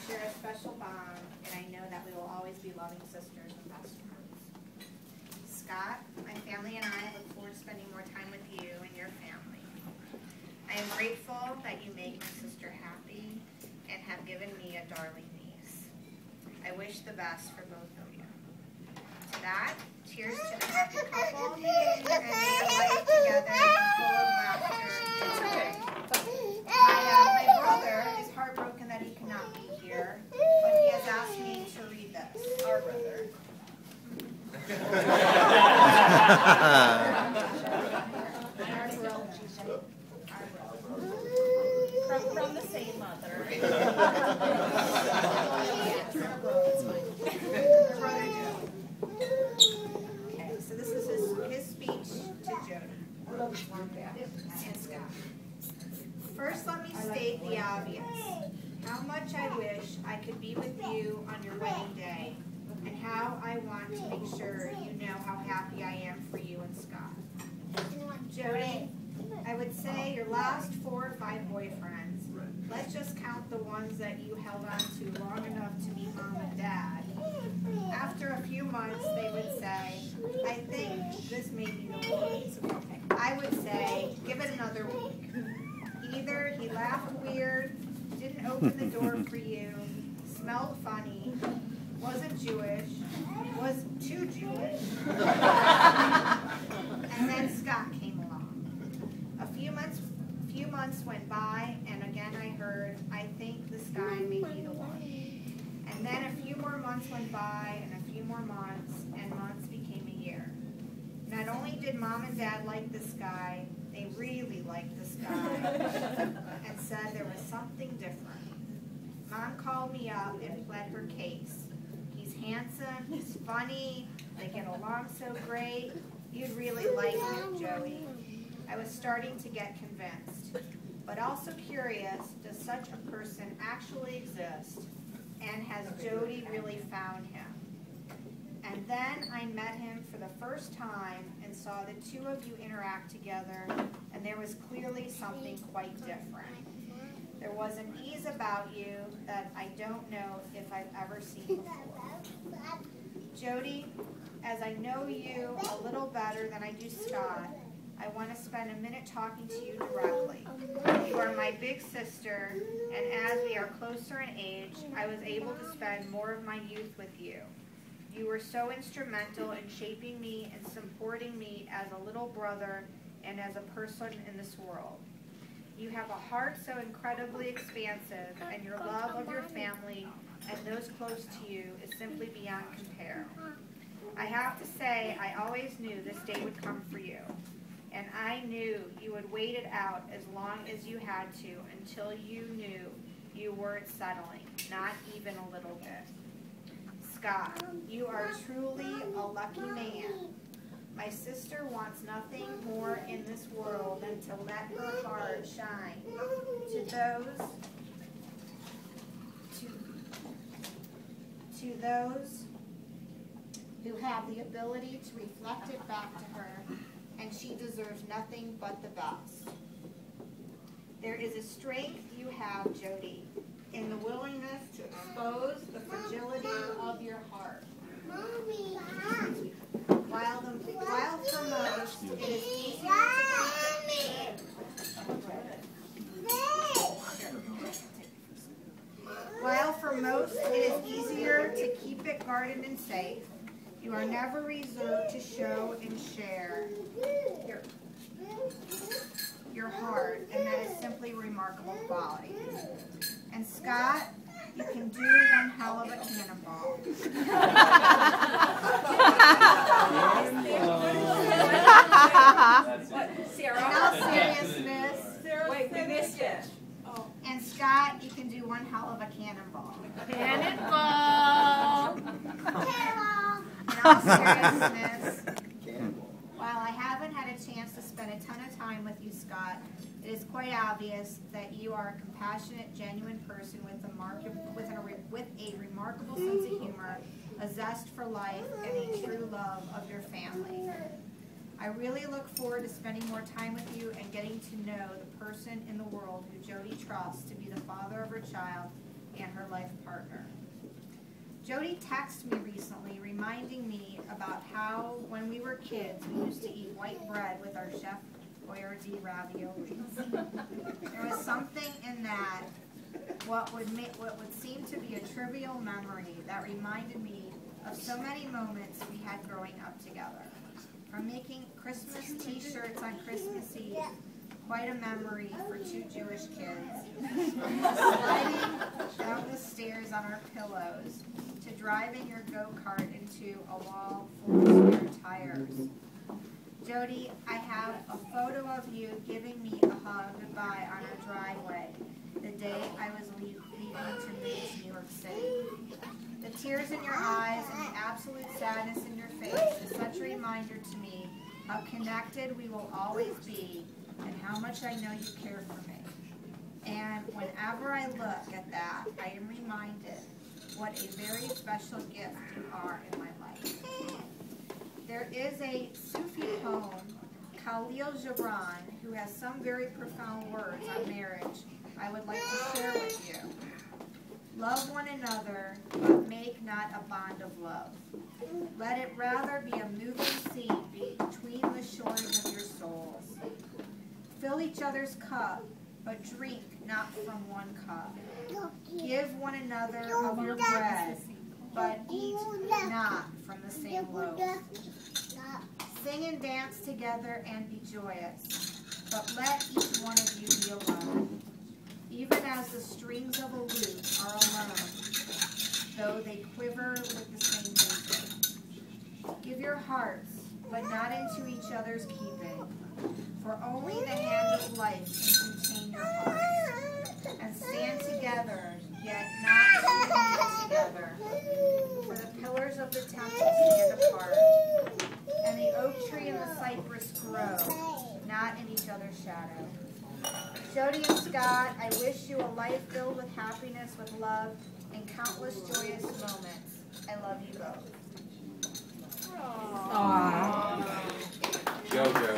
share a special bond, and I know that we will always be loving sisters and best friends. Scott, my family and I look forward to spending more time with you and your family. I am grateful that you make my sister happy and have given me a darling niece. I wish the best for both of you. To that, cheers to the happy couple, and may your life together be full of laughter and joy. My brother is heartbroken that he cannot be here, but he has asked me to read this. Our brother. From the same mother. Okay, so this is his speech to Jody and Scott. First, let me state the obvious. How much I wish I could be with you on your wedding day, and how I want to make sure you know how happy I am for you and Scott. Jody, I would say your last 4 or 5 boyfriends, let's just count the ones that you held on to long enough to meet Mom and Dad. After a few months, they would say, I think this may be the one. I would say, give it another week. Either he laughed weird, didn't open the door for you, smelled funny, wasn't Jewish, was too Jewish, and then Scott came along. A few months went by, and again I heard, I think this guy may be the one. And then a few more months went by, and a few more months, and months became a year. Not only did Mom and Dad like this guy, they really liked this guy, and said there was something different. Mom called me up and pled her case. He's handsome, he's funny, they get along so great, you'd really like him, Joey. I was starting to get convinced, but also curious, does such a person actually exist? And has Jody really found him? And then I met him for the first time and saw the two of you interact together, and there was clearly something quite different. There was an ease about you that I don't know if I've ever seen before. Jody, as I know you a little better than I do Scott, I want to spend a minute talking to you directly. You are my big sister, and as we are closer in age, I was able to spend more of my youth with you. You were so instrumental in shaping me and supporting me as a little brother and as a person in this world. You have a heart so incredibly expansive, and your love of your family and those close to you is simply beyond compare. I have to say, I always knew this day would come for you. And I knew you would wait it out as long as you had to until you knew you weren't settling, not even a little bit. Scott, you are truly a lucky man. My sister wants nothing more in this world than to let her heart shine to those who have the ability to reflect it back to her, and she deserves nothing but the best. There is a strength you have, Jody, in the willingness to expose the fragility of your heart. Mommy. While for most it is easier to keep it guarded and safe, you are never reserved to show and share your heart, and that is simply a remarkable quality. And Scott, you can do one hell of a cannonball. In all seriousness, wait, we missed it. And Scott, you can do one hell of a cannonball. Cannonball. In all seriousness, while I haven't had a chance to spend a ton of time with you, Scott, it is quite obvious that you are a compassionate, genuine person with a remarkable sense of humor, a zest for life, and a true love of your family. I really look forward to spending more time with you and getting to know the person in the world who Jody trusts to be the father of her child and her life partner. Jody texted me recently reminding me about how, when we were kids, we used to eat white bread with our Chef Boyardee raviolis. There was something in that, what would seem to be a trivial memory, that reminded me of so many moments we had growing up together. From making Christmas t-shirts on Christmas Eve, quite a memory for two Jewish kids, sliding down the stairs on our pillows, to driving your go-kart into a wall full of spare tires. Jody, I have a photo of you giving me a hug goodbye on our driveway the day I was leaving to move to New York City. The tears in your eyes and the absolute sadness in your face is such a reminder to me how connected we will always be and how much I know you care for me. And whenever I look at that, I am reminded what a very special gift you are in my life. There is a Sufi poem, Khalil Gibran, who has some very profound words on marriage I would like to share with you. Love one another, but make not a bond of love. Let it rather be a moving scene between the shores of your souls. Fill each other's cup, but drink not from one cup. Give one another of your bread, but eat not from the same loaf. Sing and dance together and be joyous, but let each one of you be alone. Even as the strings of a lute are alone, though they quiver with the same music. Give your hearts, but not into each other's keeping, for only the hand of life can contain your hearts. And stand together, yet not united together, for the pillars of the temple stand apart, and the oak tree and the cypress grow, not in each other's shadow. Jody and Scott, I wish you a life filled with happiness, with love, and countless joyous moments. I love you both. Aww. Jojo.